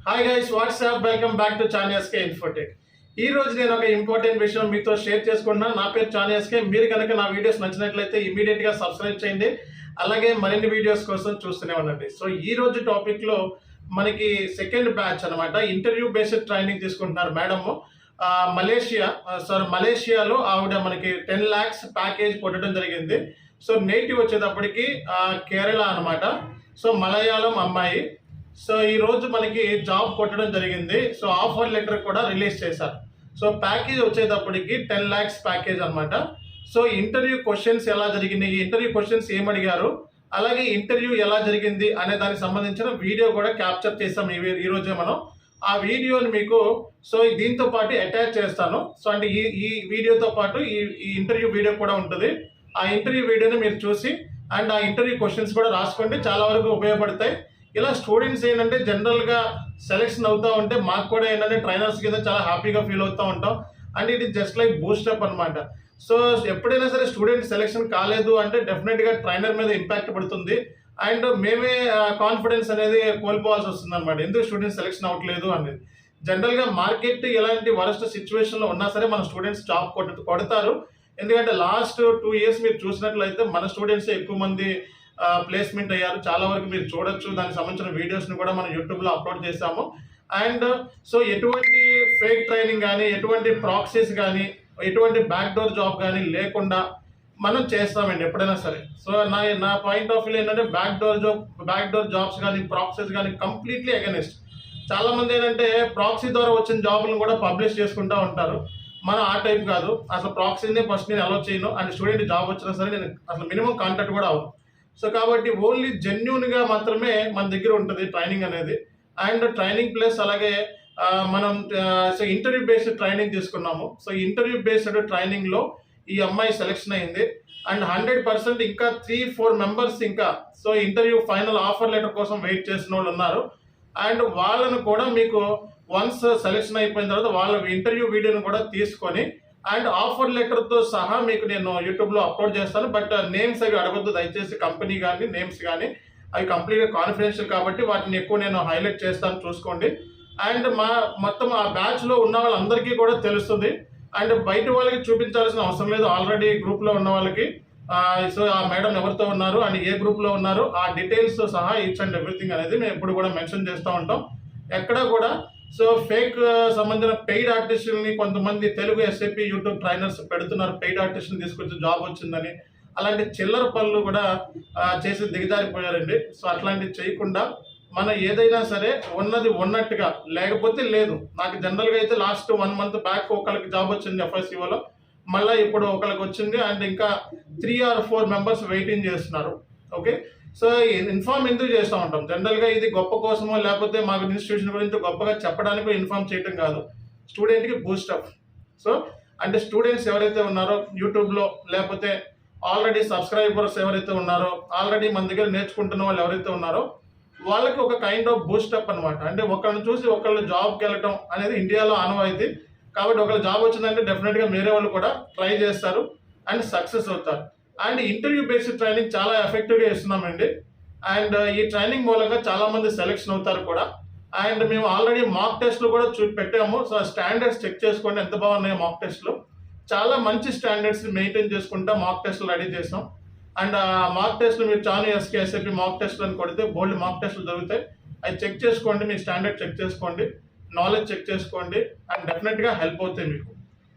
Hi guys, what's up, welcome back to channel S K Infotech. ఈ రోజు నేను ఒక ఇంపార్టెంట్ విషయం మీతో షేర్ చేసుకుంటున్నాను. నా పేరు చాను ఎస్కే. మీరు కనుక నా వీడియోస్ నచ్చినట్లయితే ఇమీడియట్ గా సబ్స్క్రైబ్ చేయండి. అలాగే మరిన్ని వీడియోస్ కోసం చూస్తూనే ఉండండి. సో ఈ రోజు టాపిక్ లో మనకి సెకండ్ బ్యాచ్ అన్నమాట. ఇంటర్వ్యూ బేస్డ్ ట్రైనింగ్ తీసుకుంటున్నారు మేడమ్. మలేషియాలో ఆవిడ మనకి 10 lakhs ప్యాకేజ్ కొట్టడం జరిగింది. సో నేటివ్ వచ్చేటప్పటికి కేరళ అన్నమాట. సో మలయాళం అమ్మాయి. సో ఈ రోజు మనకి జాబ్ కొట్టడం జరిగింది. సో ఆఫర్ లెటర్ కూడా రిలీజ్ చేశారు. సో ప్యాకేజ్ వచ్చేటప్పటికి 10 lakhs ప్యాకేజ్ అన్నమాట. సో ఇంటర్వ్యూ క్వశ్చన్స్ ఎలా జరిగినాయి, ఇంటర్వ్యూ క్వశ్చన్స్ ఏమడిగారు, అలాగే ఇంటర్వ్యూ ఎలా జరిగింది అనే దానికి సంబంధించిన వీడియో కూడా క్యాప్చర్ చేస్తాం ఈ రోజే మనం. ఆ వీడియోని మీకు సో దీంతో పాటు అటాచ్ చేస్తాను. సో అంటే ఈ వీడియోతో పాటు ఈ ఇంటర్వ్యూ వీడియో కూడా ఉంటుంది. ఆ ఇంటర్వ్యూ వీడియోని మీరు చూసి అండ్ ఆ ఇంటర్వ్యూ క్వశ్చన్స్ కూడా రాసుకోండి, చాలా వరకు ఉపయోగపడతాయి. ఇలా స్టూడెంట్స్ ఏంటంటే జనరల్గా సెలెక్షన్ అవుతూ ఉంటే మాకు కూడా ఏంటంటే ట్రైనర్స్ కింద చాలా హ్యాపీగా ఫీల్ అవుతూ ఉంటాం. అండ్ ఇది జస్ట్ లైక్ బూస్టప్ అనమాట. సో ఎప్పుడైనా సరే స్టూడెంట్ సెలెక్షన్ కాలేదు అంటే డెఫినెట్గా ట్రైనర్ మీద ఇంపాక్ట్ పడుతుంది. అండ్ మేమే కాన్ఫిడెన్స్ అనేది కోల్పోవాల్సి వస్తుంది అనమాట. ఎందుకు స్టూడెంట్స్ సెలెక్షన్ అవ్వట్లేదు అనేది. జనరల్గా మార్కెట్ ఎలాంటి వరస్ట్ సిచ్యువేషన్లో ఉన్నా సరే మన స్టూడెంట్స్ జాబ్ కొడతారు. ఎందుకంటే లాస్ట్ 2 years మీరు చూసినట్లయితే మన స్టూడెంట్స్ ఎక్కువ మంది ప్లేస్మెంట్ అయ్యారు. చాలా వరకు మీరు చూడొచ్చు. దానికి సంబంధించిన వీడియోస్ని కూడా మనం యూట్యూబ్లో అప్లోడ్ చేశాము. అండ్ సో ఎటువంటి ఫేక్ ట్రైనింగ్ కానీ, ఎటువంటి ప్రాక్సీస్ కానీ, ఎటువంటి బ్యాక్డోర్ జాబ్ కానీ లేకుండా మనం చేస్తామండి ఎప్పుడైనా సరే. సో నా పాయింట్ ఆఫ్ వ్యూ ఏంటంటే బ్యాక్డోర్ జాబ్స్ కానీ, ప్రాక్సీస్ కానీ కంప్లీట్లీ అగెనిస్ట్. చాలా మంది ఏంటంటే ప్రాక్సీ ద్వారా వచ్చిన జాబులను కూడా పబ్లిష్ చేసుకుంటూ ఉంటారు. మనం ఆ టైప్ కాదు. అసలు ప్రాక్సీనే ఫస్ట్ నేను అలో చేయను. అండ్ స్టూడెంట్ జాబ్ వచ్చినా సరే నేను అసలు మినిమం కాంటాక్ట్ కూడా అవ్వను. సో కాబట్టి ఓన్లీ జెన్యూన్గా మాత్రమే మన దగ్గర ఉంటుంది ట్రైనింగ్ అనేది. అండ్ ట్రైనింగ్ ప్లస్ అలాగే మనం ఇంటర్వ్యూ బేస్డ్ ట్రైనింగ్ తీసుకున్నాము. సో ఇంటర్వ్యూ బేస్డ్ ట్రైనింగ్లో ఈ అమ్మాయి సెలెక్షన్ అయింది. అండ్ 100% ఇంకా 3-4 members ఇంకా so interview final offer letter కోసం వెయిట్ చేసిన వాళ్ళు ఉన్నారు. అండ్ వాళ్ళను కూడా మీకు వన్స్ సెలెక్షన్ అయిపోయిన తర్వాత వాళ్ళ ఇంటర్వ్యూ వీడియోని కూడా తీసుకొని అండ్ ఆఫర్ లెటర్తో సహా మీకు నేను యూట్యూబ్లో అప్లోడ్ చేస్తాను. బట్ నేమ్స్ అవి అడగొద్దు దయచేసి, కంపెనీ కానీ నేమ్స్ కానీ అవి కంప్లీట్గా కాన్ఫిడెన్షియల్ కాబట్టి వాటిని ఎక్కువ నేను హైలైట్ చేస్తాను, చూసుకోండి. అండ్ మొత్తం ఆ బ్యాచ్లో ఉన్న వాళ్ళందరికీ కూడా తెలుస్తుంది. అండ్ బయట వాళ్ళకి చూపించాల్సిన అవసరం లేదు. ఆల్రెడీ గ్రూప్లో ఉన్న వాళ్ళకి సో ఆ మేడం ఎవరితో ఉన్నారు అండ్ ఏ గ్రూప్లో ఉన్నారు ఆ డీటెయిల్స్తో సహా ఈచ్ అండ్ ఎవ్రీథింగ్ అనేది మేము ఎప్పుడు కూడా మెన్షన్ చేస్తూ ఉంటాం. ఎక్కడ కూడా సో ఫేక్ సంబంధించిన పెయిడ్ ఆర్టిస్టులని కొంతమంది తెలుగు SAP యూట్యూబ్ ట్రైనర్స్ పెడుతున్నారు. పెయిడ్ ఆర్టిస్టుని తీసుకొచ్చి జాబ్ వచ్చిందని అలాంటి చిల్లర పనులు కూడా చేసి దిగజారిపోయారండి. సో అట్లాంటివి చేయకుండా మనం ఏదైనా సరే ఉన్నది ఉన్నట్టుగా, లేకపోతే లేదు. నాకు జనరల్గా అయితే లాస్ట్ 1 month బ్యాక్ ఒకరికి జాబ్ వచ్చింది FICOలో, మళ్ళీ ఇప్పుడు ఒకరికి వచ్చింది. అండ్ ఇంకా 3 or 4 members వెయిటింగ్ చేస్తున్నారు. ఓకే, సో ఇన్ఫార్మ్ ఎందుకు చేస్తూ ఉంటాం? జనరల్గా ఇది గొప్ప కోసమో లేకపోతే మా ఇన్స్టిట్యూషన్ గురించి గొప్పగా చెప్పడానికి ఇన్ఫార్మ్ చేయడం కాదు, స్టూడెంట్కి బూస్టప్. సో అంటే స్టూడెంట్స్ ఎవరైతే ఉన్నారో యూట్యూబ్లో, లేకపోతే ఆల్రెడీ సబ్స్క్రైబర్స్ ఎవరైతే ఉన్నారో, ఆల్రెడీ మన దగ్గర నేర్చుకుంటున్న వాళ్ళు ఎవరైతే ఉన్నారో వాళ్ళకి ఒక కైండ్ ఆఫ్ బూస్టప్ అనమాట. అంటే ఒకళ్ళని చూసి ఒకళ్ళు జాబ్కి వెళ్ళటం అనేది ఇండియాలో ఆనవాయితీ. కాబట్టి ఒకళ్ళు జాబ్ వచ్చిందంటే డెఫినెట్గా వేరే వాళ్ళు కూడా ట్రై చేస్తారు అండ్ సక్సెస్ అవుతారు. అండ్ ఇంటర్వ్యూ బేస్డ్ ట్రైనింగ్ చాలా ఎఫెక్టివ్గా ఇస్తున్నామండి. అండ్ ఈ ట్రైనింగ్ మూలంగా చాలా మంది సెలెక్షన్ అవుతారు కూడా. అండ్ మేము ఆల్రెడీ మాక్ టెస్ట్లు కూడా పెట్టాము. సో స్టాండర్డ్స్ చెక్ చేసుకోండి ఎంత బాగున్నాయో. మాక్ టెస్ట్లు చాలా మంచి స్టాండర్డ్స్ మెయింటైన్ చేసుకుంటా మాక్ టెస్ట్లు రెడీ చేసాం. అండ్ మాక్ టెస్ట్లు మీరు చాను SK SAP మాక్ టెస్ట్లు అని కొడితే బోల్డ్ మాక్ టెస్ట్లు దొరుకుతాయి. అవి చెక్ చేసుకోండి, మీ స్టాండర్డ్ చెక్ చేసుకోండి, నాలెడ్జ్ చెక్ చేసుకోండి. అండ్ డెఫినెట్గా హెల్ప్ అవుతాయి మీకు.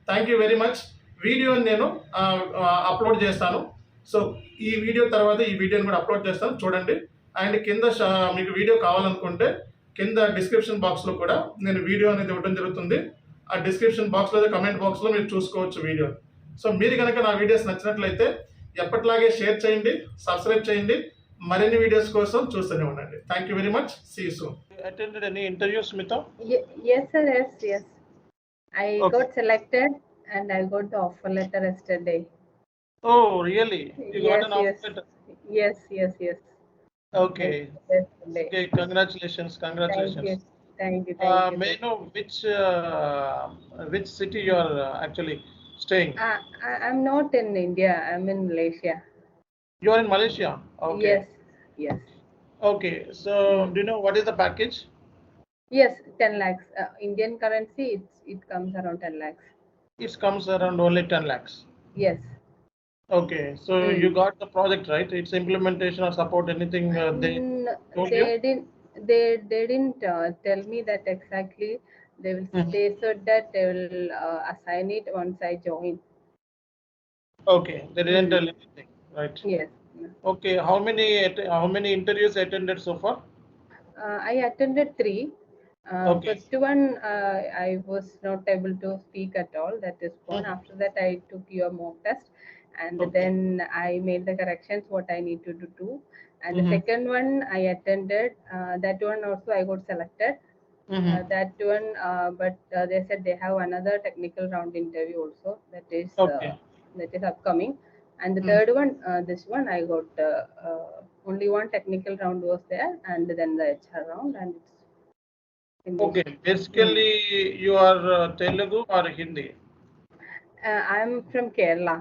Thank you very much. వీడియోని నేను అప్లోడ్ చేస్తాను. సో ఈ వీడియో తర్వాత ఈ వీడియోని కూడా అప్లోడ్ చేస్తాను, చూడండి. అండ్ కింద మీకు వీడియో కావాలనుకుంటే కింద డిస్క్రిప్షన్ బాక్స్లో కూడా నేను వీడియో అనేది ఇవ్వడం జరుగుతుంది. ఆ డిస్క్రిప్షన్ బాక్స్లో, కమెంట్ బాక్స్లో మీరు చూసుకోవచ్చు వీడియో. సో మీరు కనుక నా వీడియోస్ నచ్చినట్లయితే ఎప్పటిలాగే షేర్ చేయండి, సబ్స్క్రైబ్ చేయండి. మరిన్ని వీడియోస్ కోసం చూస్తూనే ఉండండి. Thank you very much. See you soon. Attended any interviews, Smita? Yes, sir. Yes. I got selected and I got the offer letter yesterday. Oh, really? You got an offer letter? Yes. Okay. Okay. Congratulations. Thank you. May I know which city you are actually staying? I'm not in India. I'm in Malaysia. You are in Malaysia? Okay. Yes. Okay. So do you know what is the package? Yes, 10 lakhs. Indian currency, it comes around 10 lakhs. It comes around only 10 lakhs. Yes. Okay, so you got the project, right? It's implementation or support, anything they told you? They didn't tell me that exactly. They said that they will assign it once I join. Okay, they didn't tell Mm. anything, right? Yes. Okay, how many interviews attended so far? I attended three. Okay. First one, I was not able to speak at all. That is one. Mhm. After that, I took your mock test, and Okay. then I made the corrections what I need to do. And the Mm-hmm. second one I attended. That one also I got selected. Mm-hmm. That one, but they said they have another technical round interview also. Okay. That is upcoming. And the Mhm. third one, this one I got only one technical round was there, and then the HR round, and it's Okay, finished. Mm. basically you are Telugu or Hindi? I'm from Kerala.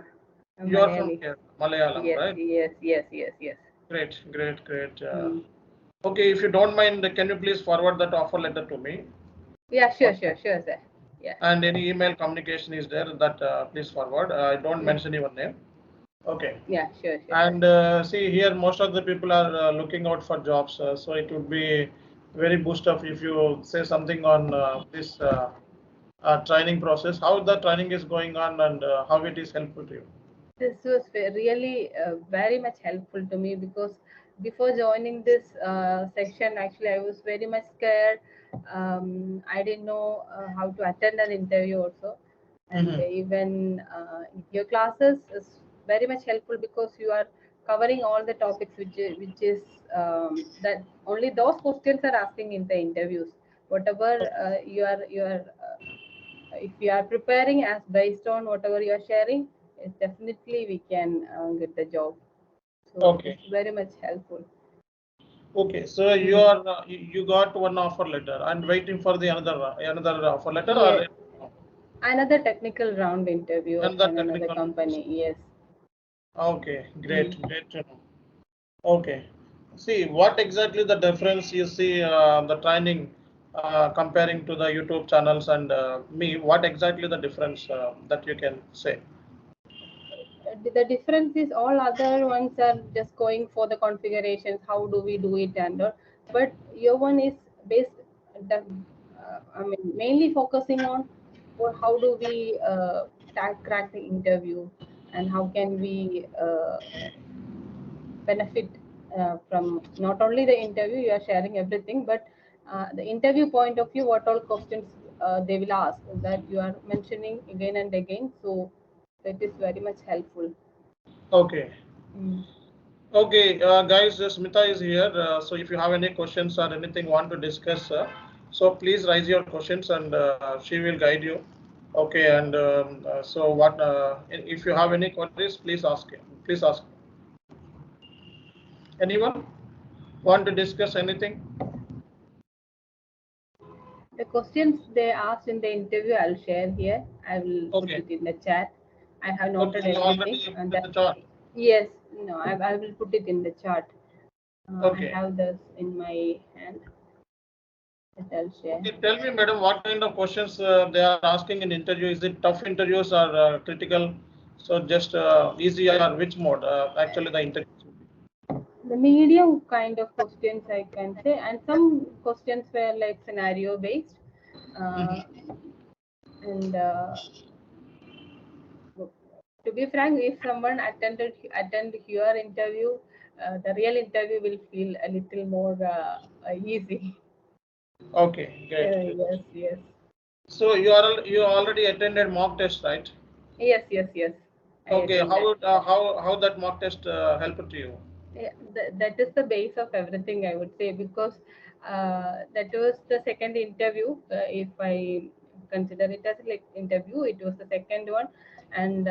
I'm You are from Malayali. Kerala, Malayalam, Yes, right? yes, yes, yes, yes. Great, great, great. Mm. Okay, if you don't mind, can you please forward that offer letter to me? Yeah, sure, Okay. sure, sure, sir. Yeah. And any email communication is there that please forward. I don't Mm. mention your name. Okay. Yeah, sure, sure. And see here, most of the people are looking out for jobs, so it would be very boost up if you say something on this training process, how the training is going on, and how it is helpful to you. This was really very much helpful to me because before joining this section, actually, I was very much scared. I didn't know how to attend an interview also, and Mm-hmm. even your classes is very much helpful because you are covering all the topics which is that only those questions are asking in the interviews. Whatever if you are preparing as based on whatever you are sharing, definitely we can get the job. So it is Okay. very much helpful. Okay. So you Mm. are you got one offer letter and waiting for the another offer letter Yeah, or another technical round interview another in another technical. company. Yes. Okay. Mm. Great. Great to know. Okay. See, what exactly the difference you see the training comparing to the YouTube channels and me? What exactly the difference that you can say? The difference is all other ones are just going for the configurations. How do we do it and all. But your one is based. The, I mean, mainly focusing on how do we crack the interview, and how can we benefit from not only the interview you are sharing everything, but the interview point of view, what all questions they will ask, that you are mentioning again and again. So that is very much helpful. Okay. Mm. Okay, guys, Smita is here. So if you have any questions or anything want to discuss, so please raise your questions and she will guide you. Okay, and so what? If you have any queries, please ask. Please ask. Anyone want to discuss anything? The questions they asked in the interview, I'll share here. I will put Okay. it in the chat. I have Okay, noted you everything, already and put in that the chart. yes, no, I will put it in the chart. I Okay. have this in my hand that I'll share. Okay, tell me, madam, what kind of questions they are asking in interview? Is it tough interviews or critical? So just easy or which mode? Actually, the interviews would be. The medium kind of questions I can say, and some questions were like scenario based. Uh, Mhm. and To be frank, if someone attend your interview, the real interview will feel a little more easy. Okay, great, great. Yes, yes, So you already attended mock test, right? yes, yes, yes. I Okay, attended. how that mock test helped to you? Yeah, that is the base of everything, I would say, because that was the second interview. If I consider it as like interview, it was the second one, and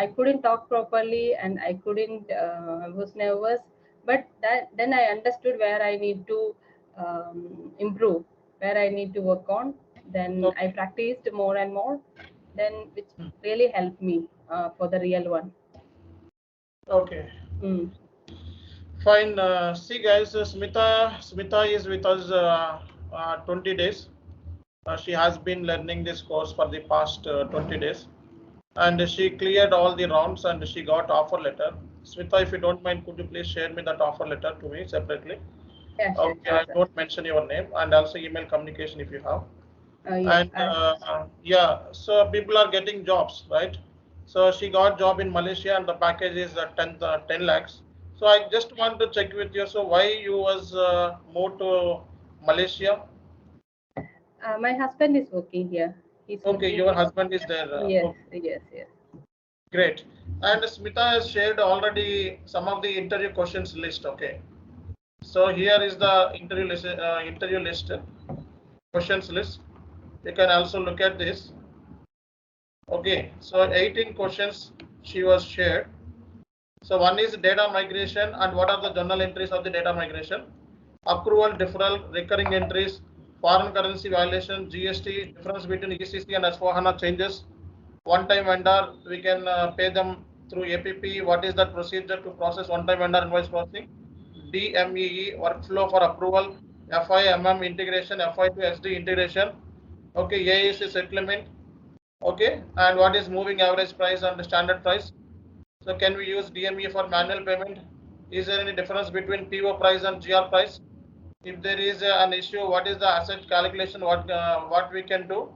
I couldn't talk properly, and I couldn't. I was nervous, but that then I understood where I need to improve, where I need to work on. Then I Okay, practiced more and more, then which really helped me for the real one. okay. Mm. Fine. See, guys, Smita is with us. 20 days. She has been learning this course for the past 20 days, and she cleared all the rounds and she got offer letter. Smita, if you don't mind, could you please share me that offer letter to me separately? Yeah, sure, Okay, sure, I sir. don't mention your name, and also email communication if you have. Yes, And yeah, so people are getting jobs, right? So she got job in Malaysia and the package is 10 lakhs. So I just want to check with you, so why you was moved to Malaysia? my husband is working here. He's Okay, working your here. husband is there. Yes, Okay, yes, yes. great. And Smita has shared already some of the interview questions list. Okay, so here is the interview list, questions list. You can also look at this. Okay, so 18 questions she was shared. So one is data migration and what are the journal entries of the data migration, accrual, deferral, recurring entries, foreign currency violation, GST, difference between ECC and S4HANA changes, one-time vendor, we can pay them through APP, what is that procedure to process one-time vendor invoice processing, DMEE, workflow for approval, FIMM integration, FI to SD integration, okay, AAC settlement, okay, and what is moving average price and standard price. So can we use DME for manual payment? Is there any difference between PO price and GR price? If there is an issue, what is the asset calculation? What we can do?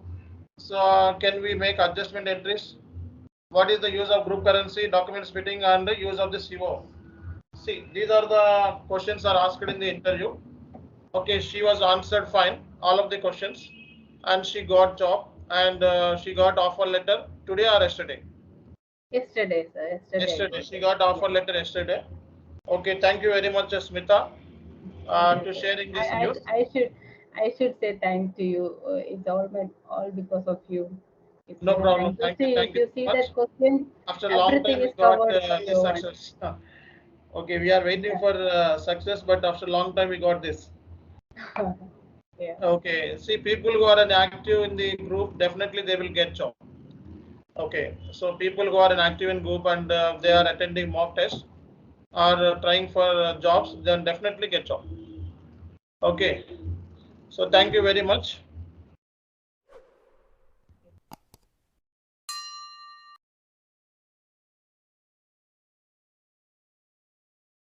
So can we make adjustment entries? What is the use of group currency, document splitting, and the use of the CO? See, these are the questions are asked in the interview. Okay, she was answered fine, all of the questions, and she got job and she got offer letter today or yesterday. Yesterday, sir. Yesterday, I Yesterday, got she it. got Yes. offer letter yesterday. Okay, thank you very much, Smita, Thank you, to sir. sharing I, this news. I, I should, I should say thank to you. It's all because of you. If No you, problem. and if Thank you you so see much. that question, After a long everything time, we is got covered for the you only. success. Okay, we are waiting for success, but after a long time, we got this. Yeah. Okay, see, people who are active in the group, definitely they will get job. Okay, so people who are active in group and they are attending mock tests or trying for jobs, then definitely get job. Okay, so thank you very much.